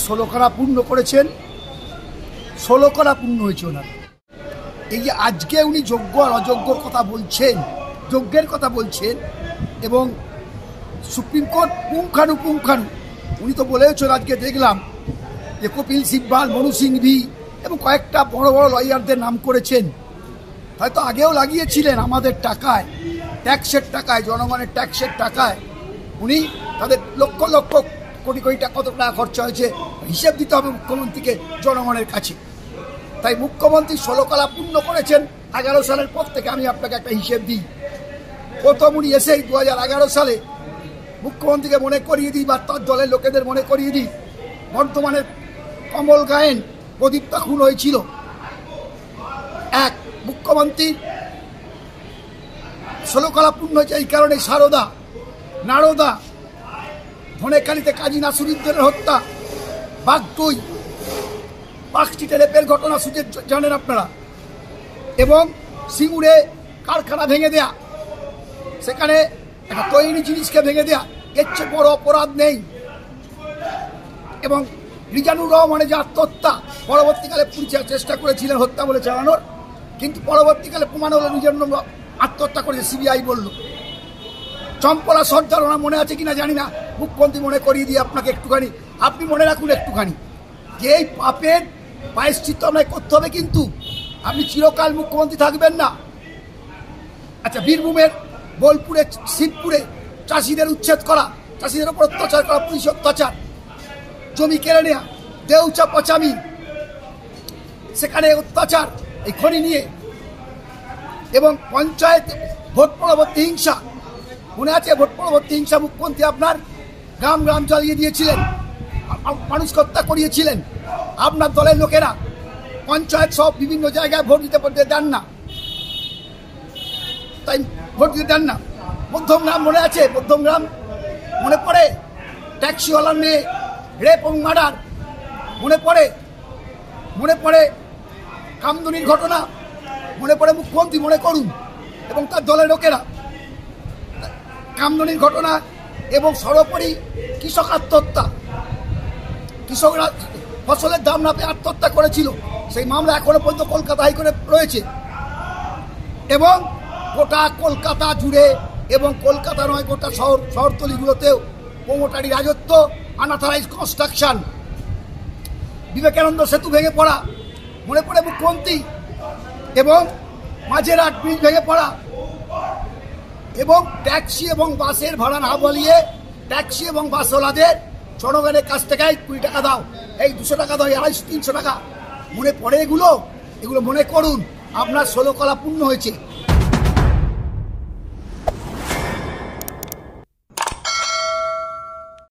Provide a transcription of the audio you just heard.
16 করা পূর্ণ করেছেন, 16 করা পূর্ণ হয়েছে ওনার। এই যে আজকে উনি যোগ্য আর অযোগ্যর কথা বলছেন, যোগ্যের কথা বলছেন, এবং সুপ্রিম কোর্ট পুঙ্খানু উনি তো বলেছেন, আজকে দেখলাম যে কপিল সিব্বাল, মনু সিংভি এবং কয়েকটা বড় বড় লয়ারদের নাম করেছেন। হয়তো আগেও লাগিয়েছিলেন আমাদের টাকায়, ট্যাক্সের টাকায়, জনগণের ট্যাক্সের টাকায়। উনি তাদের লক্ষ লক্ষ কোটি কোটি টাকা, কত টাকা খরচা হয়েছে হিসেব দিতে হবে মুখ্যমন্ত্রীকে জনগণের কাছে। তাই মুখ্যমন্ত্রী 16 কলা পূর্ণ করেছেন 11 সালের পর থেকে। আমি আপনাকে একটা হিসেব দিই। প্রথম উনি এসেই 2011 সালে মুখ্যমন্ত্রীকে মনে করিয়ে দিই, বা তার দলের লোকেদের মনে করিয়ে দিই, বর্ধমানের কমল গায়েন প্রদীপটা খুন হয়েছিল। মুখ্যমন্ত্রী 16 কলা পূর্ণ হয়েছে এই কারণে। সারদা, নারদা, ধনেখালিতে কাজী নাসিরুদ্দিনের হত্যা, বাগটুই, পার্কস্ট্রিটে রেপের ঘটনা সুযোগ জানেন আপনারা, এবং সিঙ্গুরে কারখানা ভেঙে দেয়া, সেখানে একটা তৈরি জিনিসকে ভেঙে দেয়া, এর চেয়ে বড় অপরাধ নেই। এবং রিজানুর রহমানের যে আত্মহত্যা, পরবর্তীকালে পুলিশ চেষ্টা করেছিলেন হত্যা বলে চালানোর, কিন্তু পরবর্তীকালে প্রমাণ হলো রিজানুর আত্মহত্যা করেছে, সিবিআই বলল। চম্পলা সর্দার, ওনার মনে আছে কিনা জানি না, মুখ্যমন্ত্রী মনে করিয়ে দিয়ে আপনাকে একটুখানি, আপনি মনে রাখুন একটুখানি, যে এই পাপের প্রায়শ্চিত্ত আপনাকে করতে হবে, কিন্তু আপনি চিরকাল মুখ্যমন্ত্রী থাকবেন না। আচ্ছা, বীরভূমের বোলপুরে, শিবপুরে চাষিদের উচ্ছেদ করা, চাষিদের ওপর অত্যাচার করা, পুলিশ অত্যাচার, জমি কেড়ে নেওয়া, দেউচা পচামি, সেখানে অত্যাচার এই খনি নিয়ে, এবং পঞ্চায়েত ভোট পরবর্তী হিংসা, মনে আছে ভোট পরবর্তী হিংসা, মুখ্যমন্ত্রী আপনার গ্রাম গ্রাম জ্বালিয়ে দিয়েছিলেন, মানুষ হত্যা করিয়েছিলেন। আপনার দলের লোকেরা পঞ্চায়েত সব বিভিন্ন জায়গায় ভোট দিতে দেন না, তাই ভোট দিতে দেন না। মধ্যমগ্রাম মনে আছে, মধ্যমগ্রাম মনে পড়ে, ট্যাক্সিওয়ালার মেয়ে রেপ এবং মার্ডার মনে পড়ে কামদুনির ঘটনা মনে পড়ে, মুখ্যমন্ত্রী মনে করুন এবং তার দলের লোকেরা কামদুনির ঘটনা, এবং সর্বোপরি কৃষক আত্মহত্যা, কৃষকরা ফসলের দাম না পেয়ে আত্মহত্যা করেছিল, সেই মামলা এখনো পর্যন্ত কলকাতা হাইকোর্টে রয়েছে। এবং গোটা কলকাতা জুড়ে, এবং কলকাতা নয় গোটা শহরতলিগুলোতেও প্রমোটারি রাজত্ব, আনঅথরাইজড কনস্ট্রাকশন, বিবেকানন্দ সেতু ভেঙে পড়া মনে পড়ে মুখ্যমন্ত্রী, এবং মাঝেরহাট ব্রিজ ভেঙে পড়া, এবং ট্যাক্সি এবং বাসের ভাড়া না বলিয়ে ট্যাক্সি এবং বাসওয়ালাদের জনগণের কাছ থেকে 20 টাকা দাও, এই 200 টাকা দাও, 250-300 টাকা, মনে পড়ে এগুলো মনে করুন। আপনার 16 কলা পূর্ণ হয়েছে।